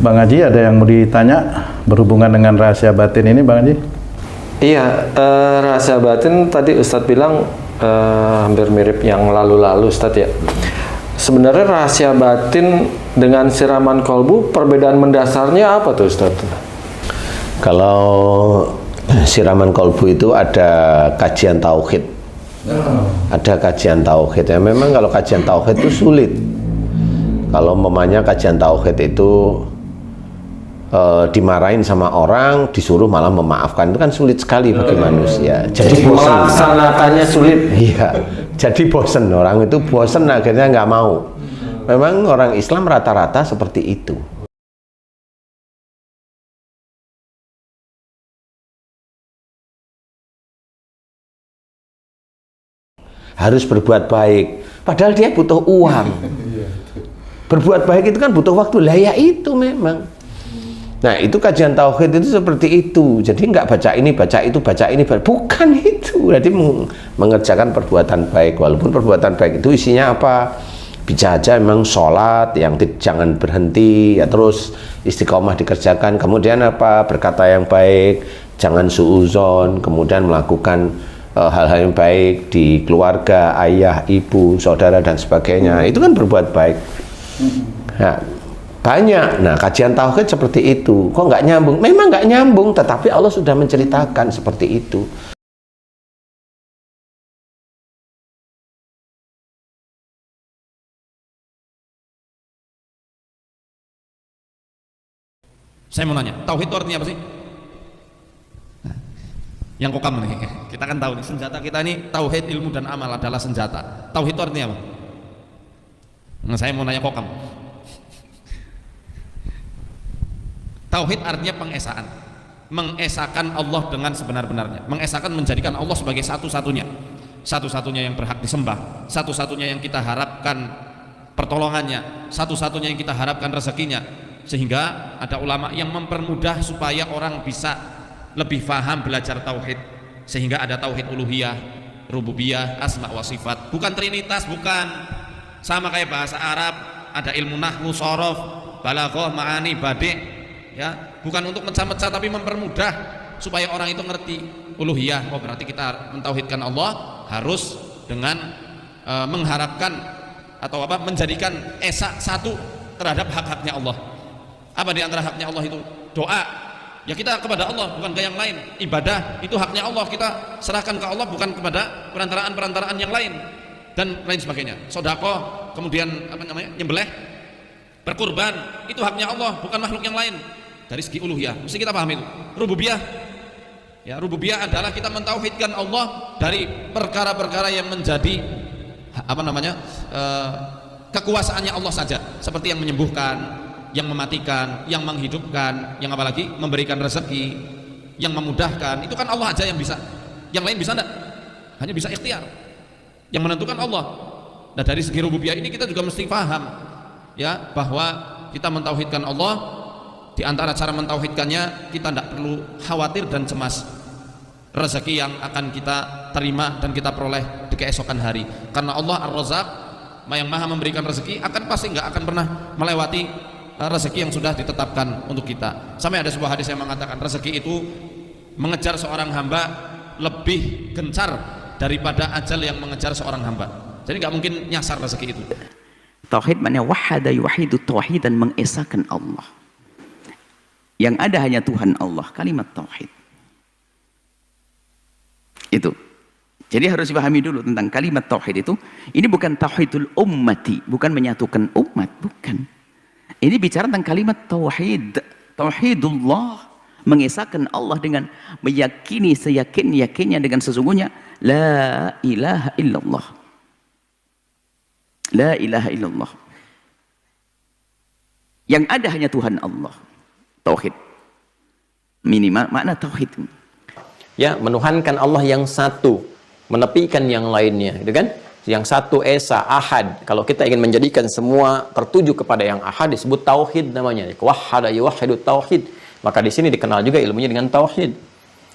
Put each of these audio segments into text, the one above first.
Bang Haji, ada yang mau ditanya berhubungan dengan rahasia batin ini, Bang Haji? Iya, rahasia batin tadi Ustadz bilang hampir mirip yang lalu-lalu Ustadz ya. Sebenarnya rahasia batin dengan siraman kolbu, perbedaan mendasarnya apa tuh Ustadz? Kalau siraman kolbu itu ada kajian tauhid. Ada kajian tauhid ya. Memang kalau kajian tauhid itu sulit. Kalau umpamanya kajian tauhid itu dimarahin sama orang, disuruh malah memaafkan, itu kan sulit sekali bagi manusia. Jadi melaksanakannya sulit. Iya, jadi bosen, orang itu bosen akhirnya nggak mau. Memang orang Islam rata-rata seperti itu. Harus berbuat baik, padahal dia butuh uang. Berbuat baik itu kan butuh waktu, lah ya itu memang. Nah itu kajian tauhid itu seperti itu. Jadi nggak baca ini, baca itu, baca ini, bukan itu. Jadi mengerjakan perbuatan baik, walaupun perbuatan baik itu isinya apa? Bisa aja memang sholat yang jangan berhenti, ya terus istiqomah dikerjakan. Kemudian apa? Berkata yang baik, jangan suuzon. Kemudian melakukan hal-hal yang baik di keluarga, ayah, ibu, saudara dan sebagainya. Itu kan berbuat baik. Nah, banyak. Nah, kajian tauhid seperti itu. Kok nggak nyambung? Memang nggak nyambung, tetapi Allah sudah menceritakan seperti itu. Saya mau nanya, tauhid itu artinya apa sih? Yang kokam nih, kita kan tahu nih, senjata kita ini tauhid, ilmu dan amal adalah senjata. Tauhid itu artinya apa? Nah, saya mau nanya kokam. Tauhid artinya pengesaan, mengesahkan Allah dengan sebenar-benarnya, mengesahkan menjadikan Allah sebagai satu-satunya, satu-satunya yang berhak disembah, satu-satunya yang kita harapkan pertolongannya, satu-satunya yang kita harapkan rezekinya. Sehingga ada ulama yang mempermudah supaya orang bisa lebih paham belajar tauhid, sehingga ada tauhid uluhiyah, rububiyah, asma wa sifat, bukan trinitas, bukan sama kayak bahasa Arab, ada ilmu nahwu, shorof, balaghah, ma'ani, badi', ya, bukan untuk mecah-mecah tapi mempermudah supaya orang itu ngerti uluhiyah. Oh berarti kita mentauhidkan Allah harus dengan mengharapkan atau apa, menjadikan esa satu terhadap hak-haknya Allah. Apa di antara haknya Allah itu? Doa, ya kita kepada Allah bukan ke yang lain. Ibadah itu haknya Allah, kita serahkan ke Allah, bukan kepada perantaraan-perantaraan yang lain dan lain sebagainya. Sedekah, kemudian apa namanya, nyembelih, berkurban, itu haknya Allah, bukan makhluk yang lain. Dari segi uluhiyah mesti kita paham itu. Rububiyah, ya rububiyah adalah kita mentauhidkan Allah dari perkara-perkara yang menjadi apa namanya, kekuasaannya Allah saja, seperti yang menyembuhkan, yang mematikan, yang menghidupkan, yang apalagi memberikan rezeki, yang memudahkan, itu kan Allah aja yang bisa. Yang lain bisa enggak? Hanya bisa ikhtiar. Yang menentukan Allah. Nah dari segi rububiyah ini kita juga mesti paham, ya, bahwa kita mentauhidkan Allah, di antara cara mentauhidkannya kita tidak perlu khawatir dan cemas rezeki yang akan kita terima dan kita peroleh di keesokan hari, karena Allah Ar-Razzaq, yang maha memberikan rezeki, akan pasti nggak akan pernah melewati rezeki yang sudah ditetapkan untuk kita. Sampai ada sebuah hadis yang mengatakan rezeki itu mengejar seorang hamba lebih gencar daripada ajal yang mengejar seorang hamba. Jadi nggak mungkin nyasar rezeki itu. Tauhid maknanya wahada yuwahidu tauhid, dan mengesahkan Allah. Yang ada hanya Tuhan Allah, kalimat tauhid. Itu. Jadi harus dipahami dulu tentang kalimat tauhid itu. Ini bukan tauhidul ummati, bukan menyatukan umat, bukan. Ini bicara tentang kalimat tauhid, tauhidullah, mengesahkan Allah dengan meyakini seyakin-yakinnya dengan sesungguhnya la ilaha illallah. La ilaha illallah. Yang ada hanya Tuhan Allah. Tauhid. Minimal makna tauhid. Ya, menuhankan Allah yang satu, menepikan yang lainnya, gitu kan? Yang satu esa, ahad. Kalau kita ingin menjadikan semua tertuju kepada yang ahad, disebut tauhid namanya. Wahhada yuwahhidu tauhid. Maka di sini dikenal juga ilmunya dengan tauhid.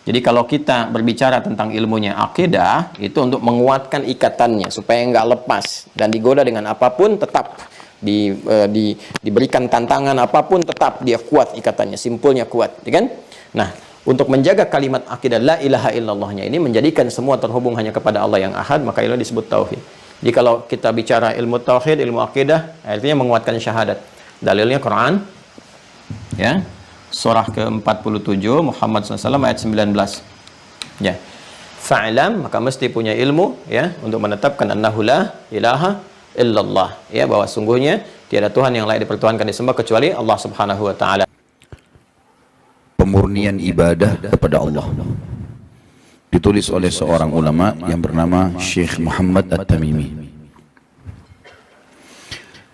Jadi kalau kita berbicara tentang ilmunya akidah, itu untuk menguatkan ikatannya supaya nggak lepas dan digoda dengan apapun tetap diberikan tantangan apapun tetap dia kuat ikatannya, simpulnya kuat, ya kan? Nah, untuk menjaga kalimat akidah la ilaha illallahnya ini menjadikan semua terhubung hanya kepada Allah yang ahad, maka itu disebut tauhid. Jadi kalau kita bicara ilmu tauhid, ilmu akidah, artinya menguatkan syahadat. Dalilnya Quran, ya, surah ke-47 Muhammad SAW ayat 19. Ya. Fa'lam, maka mesti punya ilmu, ya, untuk menetapkan annahu la ilaha illallah, ya, bahwa sungguhnya tiada Tuhan yang layak dipertuhankan disembah kecuali Allah Subhanahu wa taala. Pemurnian ibadah kepada Allah ditulis oleh seorang ulama yang bernama Syekh Muhammad At-Tamimi.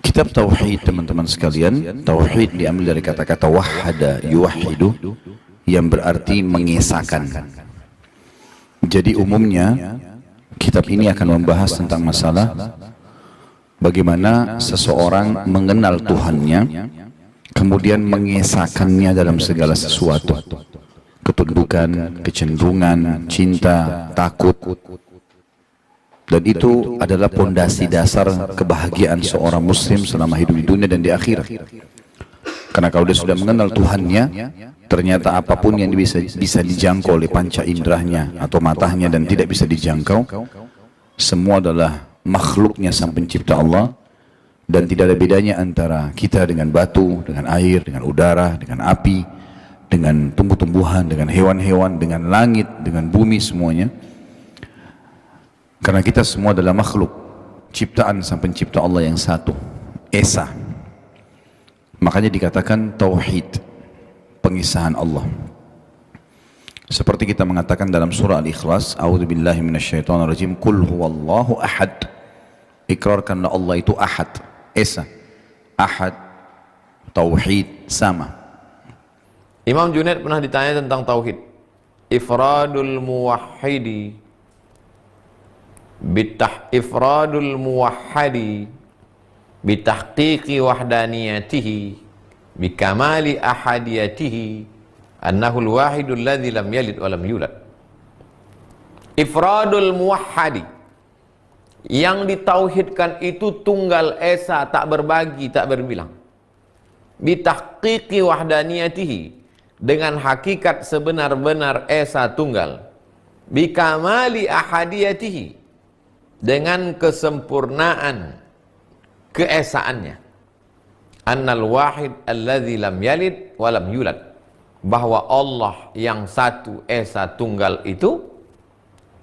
Kitab Tauhid, teman-teman sekalian, Tauhid diambil dari kata-kata wahada yuwahidu, yang berarti mengesahkan. Jadi umumnya kitab ini akan membahas tentang masalah bagaimana seseorang mengenal Tuhannya, kemudian mengesahkannya dalam segala sesuatu, ketundukan, kecenderungan, cinta, takut, dan itu adalah pondasi dasar kebahagiaan seorang muslim selama hidup di dunia dan di akhirat. Karena kalau dia sudah mengenal Tuhannya, ternyata apapun yang bisa dijangkau oleh panca inderahnya atau matanya dan tidak bisa dijangkau, semua adalah makhluknya sang pencipta Allah, dan tidak ada bedanya antara kita dengan batu, dengan air, dengan udara, dengan api, dengan tumbuh-tumbuhan, dengan hewan-hewan, dengan langit, dengan bumi, semuanya. Karena kita semua adalah makhluk ciptaan sang pencipta Allah yang satu, Esa. Makanya dikatakan tauhid, pengisahan Allah. Seperti kita mengatakan dalam surah Al-Ikhlas, a'udzubillahi minasyaitonirrajim, qul huwallahu ahad. Ikrarkanlah Allah itu ahad, esa, ahad, tauhid, sama. Imam Junaid pernah ditanya tentang tauhid. Ifradul muwahhadi bitahqiqi wahdaniyatihi bikamali ahadiyatihi annahul wahidul ladzi lam yalid wa lam yulad. Ifradul muwahhadi, yang ditauhidkan itu tunggal esa, tak berbagi, tak berbilang. Bitahqiqi wahdaniyatihi, dengan hakikat sebenar-benar esa tunggal. Bikamali ahadiyatihi, dengan kesempurnaan keesaannya. Annal wahid alladzi lam yalid wa lam yulad, bahwa Allah yang satu esa tunggal itu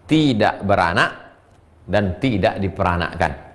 tidak beranak dan tidak diperanakkan.